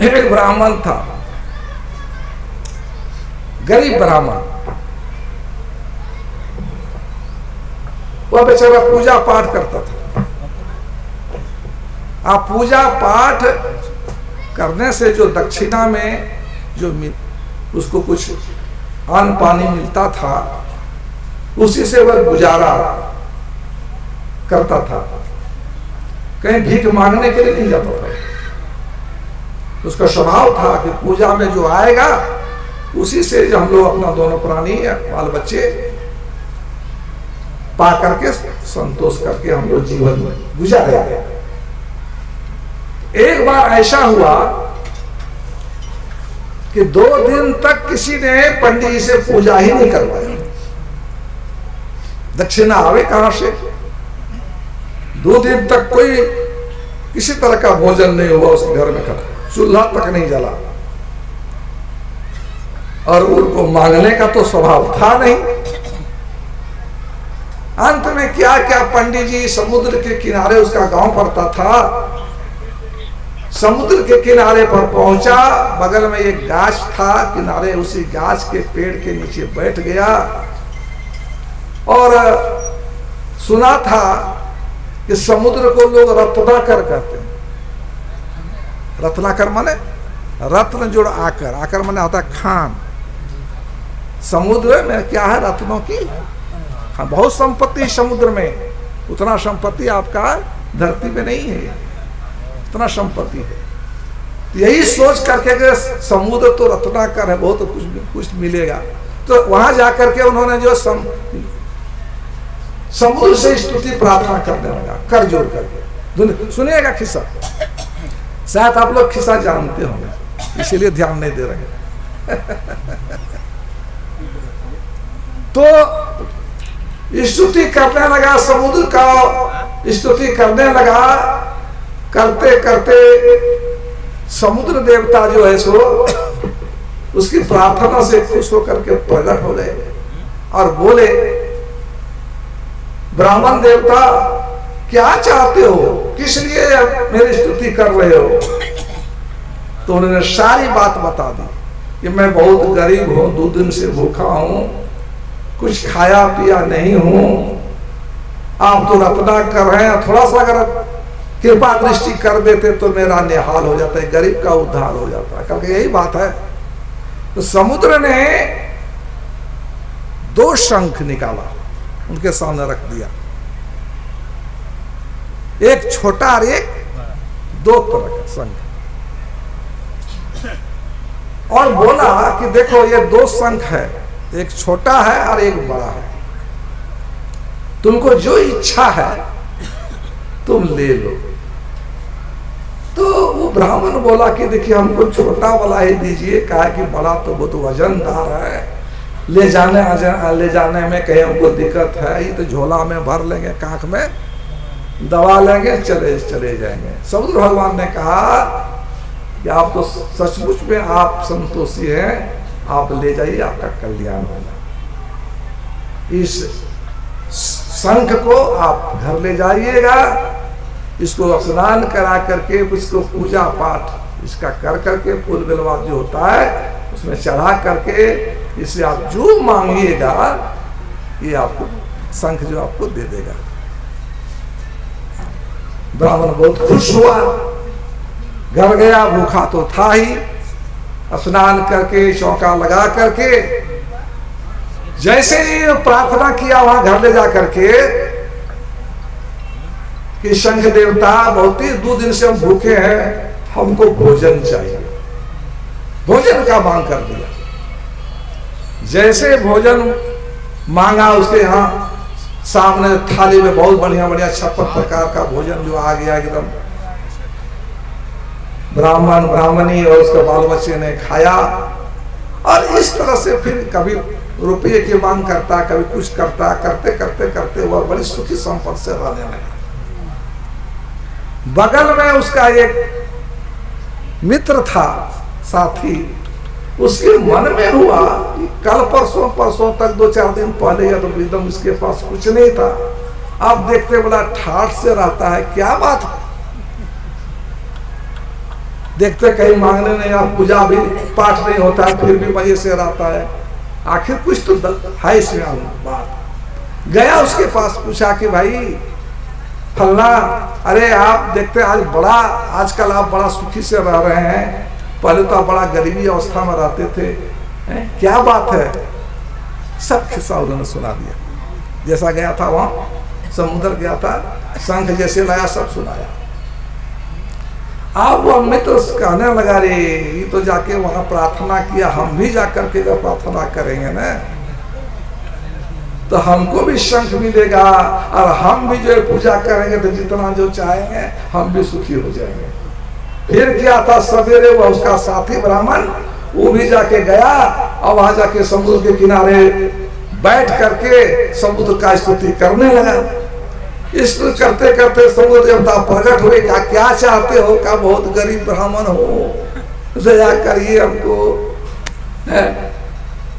एक ब्राह्मण था, गरीब ब्राह्मण। वह बेचारा पूजा पाठ करता था। आप पूजा पाठ करने से जो दक्षिणा में जो उसको कुछ अन्न पानी मिलता था, उसी से वह गुजारा करता था। कहीं भीख मांगने के लिए नहीं जाता था। उसका स्वभाव था कि पूजा में जो आएगा उसी से जो हम लोग अपना दोनों प्राणी बाल बच्चे पा करके संतोष करके हम लोग जीवन गुजारे। एक बार ऐसा हुआ कि 2 दिन तक किसी ने पंडित जी से पूजा ही नहीं करवाई। दक्षिणा आवे कहां से? 2 दिन तक कोई किसी तरह का भोजन नहीं हुआ उस घर में, चूल्हा तक नहीं जला। और उनको मांगने का तो स्वभाव था नहीं। अंत में क्या क्या पंडित जी समुद्र के किनारे, उसका गांव पड़ता था, समुद्र के किनारे पर पहुंचा। बगल में एक गाछ था, किनारे उसी गाछ के पेड़ के नीचे बैठ गया और सुना था कि समुद्र को लोग रत्नाकर कहते हैं। रत्नाकर माने रत्न जोड़ आकर, आकर माने होता है खान। समुद्र में क्या है? रत्नों की हाँ, बहुत संपत्ति समुद्र में। उतना संपत्ति आपका धरती में नहीं है, इतना संपत्ति है। तो यही सोच करके कि समुद्र तो रत्नाकर है, बहुत कुछ मिलेगा। तो वहां जाकर के उन्होंने जो समुद्र से स्तुति प्रार्थना करने लगा, कर जोड़ करके। सुनिएगा खिस्सा, शायद आप लोग खिस्सा जानते होंगे, इसीलिए ध्यान नहीं दे रहे। तो स्तुति करने लगा, समुद्र का स्तुति करने लगा। करते करते समुद्र देवता जो है सो उसकी प्रार्थना से खुश होकर के प्रकट हो गए और बोले, ब्राह्मण देवता क्या चाहते हो, किस लिए मेरी स्तुति कर रहे हो? तो उन्होंने सारी बात बता दी कि मैं बहुत गरीब हूं, 2 दिन से भूखा हूं, कुछ खाया पिया नहीं हूं। आप तो रत्ना कर रहे हैं, थोड़ा सा अगर कृपा दृष्टि कर देते तो मेरा निहाल हो जाता है, गरीब का उद्धार हो जाता है। क्योंकि यही बात है। तो समुद्र ने 2 शंख निकाला, उनके सामने रख दिया, एक छोटा और एक 2 तरह का शंख, और बोला कि देखो ये 2 शंख है, एक छोटा है और एक बड़ा है, तुमको जो इच्छा है तुम ले लो। तो वो ब्राह्मण बोला कि देखिए हमको छोटा वाला ही दीजिए, कहा कि बड़ा तो बहुत वजनदार है, ले जाने में कहीं हमको दिक्कत है, ये तो झोला में भर लेंगे, कांख में दबा लेंगे, चले जाएंगे। समुद्र भगवान ने कहा कि आप तो सचमुच में आप संतोषी हैं, आप ले जाइए, आपका कल्याण होगा। इस शंख को आप घर ले जाइएगा, इसको स्नान करा करके, इसको पूजा पाठ इसका कर करके, फूल बेलवा जो होता है उसमें चढ़ा करके, इसे आप जो मांगिएगा ये आपको शंख जो आपको दे देगा। ब्राह्मण बहुत खुश हुआ, घर गया, भूखा तो था ही, स्नान करके चौका लगा करके जैसे ही प्रार्थना किया वहां घर ले जा करके कि शंख देवता बहुत ही 2 दिन से हम भूखे हैं, हमको भोजन चाहिए, भोजन का मांग कर दिया। जैसे भोजन मांगा, उसके यहाँ सामने थाली में बहुत बढ़िया बढ़िया 56 प्रकार का भोजन जो आ गया एकदम। ब्राह्मण ब्राह्मणी और उसके बाल बच्चे ने खाया, और इस तरह से फिर कभी रुपये की मांग करता, कभी कुछ करता, करते करते करते वह बड़ी सुखी संपत्ति से रहने लगा। बगल में उसका एक मित्र था, साथी, उसके मन में हुआ कि कल परसों तक 2-4 दिन पहले या तो एकदम इसके पास कुछ नहीं था, अब देखते बड़ा ठाठ से रहता है, क्या बात है? देखते कहीं मांगने नहीं, आप पूजा भी पाठ नहीं होता है, फिर भी वही से रहता है। आखिर कुछ तो है इसमें बात। गया उसके पास, पूछा कि भाई फलना, अरे आप देखते आज बड़ा, आजकल आप बड़ा सुखी से रह रहे हैं, पहले तो आप बड़ा गरीबी अवस्था में रहते थे, क्या बात है? सब किस्सा उन्होंने सुना दिया। जैसा गया था वहां समुद्र गया था, शंख जैसे लाया, सब सुनाया। अब वो मित्र कहने लगा, रे ये तो जाके वहां प्रार्थना किया, हम भी जाकर के जब प्रार्थना करेंगे ना तो हमको भी शंख मिलेगा, और हम भी जो है पूजा करेंगे तो जितना जो चाहेंगे हम भी सुखी हो जाएंगे। फिर क्या था, सवेरे वह उसका साथी ब्राह्मण वो भी जाके गया, और वहां जाके समुद्र के किनारे बैठ करके समुद्र का स्तुति करने लगा। इस करते करते समुद्र देवता प्रकट हुए, कहा क्या चाहते हो? का बहुत गरीब ब्राह्मण हो, दया करिए हमको।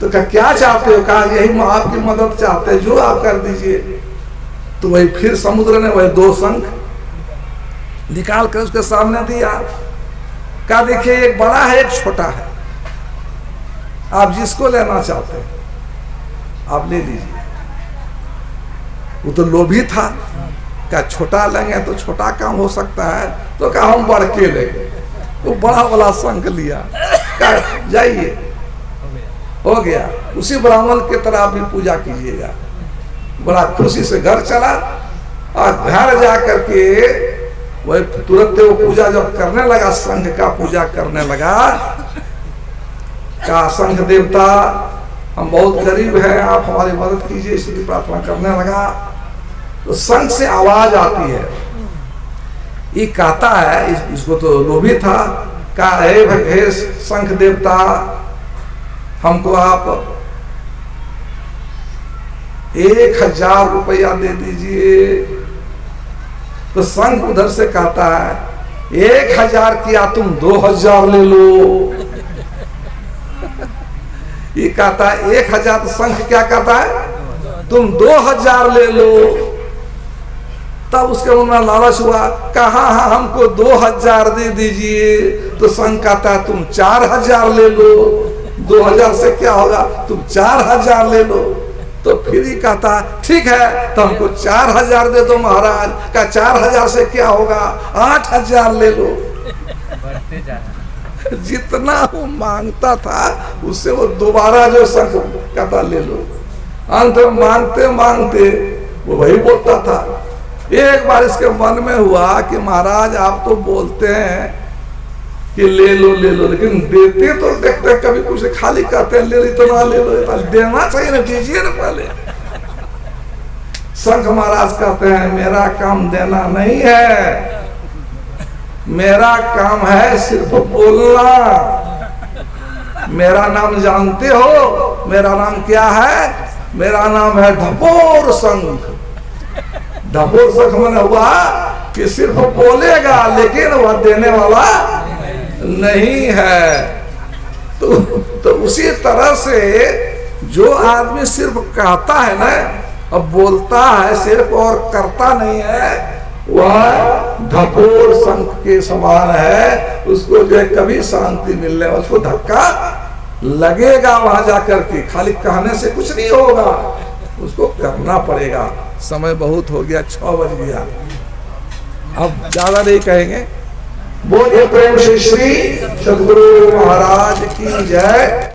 तो क्या चाहते हो? कहा यही आपकी मदद चाहते हैं, जो आप कर दीजिए। तो वही फिर समुद्र ने वही 2 शंख निकाल कर उसके सामने दिया। कहा देखिए, एक बड़ा है एक छोटा है, आप जिसको लेना चाहते हैं आप ले लीजिए। वो तो लोभी था, क्या छोटा लेंगे तो छोटा काम हो सकता है, तो कहा हम बढ़ के लेंगे। तो बड़ा वाला शंख लिया, कहा जाइए, हो गया। उसी ब्राह्मण की तरह आप भी पूजा कीजिएगा। बड़ा खुशी से घर चला, और घर जा करके वही तुरंत वो पूजा जब करने लगा, शंख का पूजा करने लगा, कहा शंख देवता हम बहुत गरीब हैं, आप हमारी मदद कीजिए, इसकी प्रार्थना करने लगा। तो शंख से आवाज आती है, ये कहता है, इसको तो लोभी था, कहा हे शंख देवता हमको आप 1000 रुपया दे दीजिए। तो शंख उधर से कहता है 1000 किया तुम 2000 ले लो। ये कहता है 1000, तो शंख क्या कहता है तुम 2000 ले लो। तब उसके मन में लालच हुआ, कहा हाँ हमको 2000 दे दीजिए। तो शंख कहता है तुम 4000 ले लो। 2000 से क्या होगा, तुम 4000 ले लो। तो फिर ही कहता ठीक है तो हमको 4000 दे दो महाराज। का 4000 से क्या होगा, 8000 ले लो। जितना वो मांगता था उससे वो दोबारा जो शंख कहता ले लो। अंत में मांगते मांगते वो वही बोलता था। एक बार इसके मन में हुआ कि महाराज आप तो बोलते हैं कि ले लो, लेकिन देते तो देखते कभी कुछ खाली कहते हैं ले लो, तो ना ले लो, देना चाहिए ना, दीजिए ना पहले। शंख महाराज कहते हैं मेरा काम देना नहीं है, मेरा काम है सिर्फ बोलना। मेरा नाम जानते हो, मेरा नाम क्या है? मेरा नाम है ढपोर शंख। ढपोर शंख मैंने हुआ कि सिर्फ बोलेगा लेकिन वह देने वाला नहीं है। तो उसी तरह से जो आदमी सिर्फ कहता है ना, अब बोलता है सिर्फ और करता नहीं है, वह ढपोर शंख के समान है। उसको जो है कभी शांति मिलने, उसको धक्का लगेगा वहां जाकर के। खाली कहने से कुछ नहीं होगा, उसको करना पड़ेगा। समय बहुत हो गया, 6 बज गया, अब ज्यादा नहीं कहेंगे। बोलिए प्रेम से श्री सद्गुरु महाराज की जय।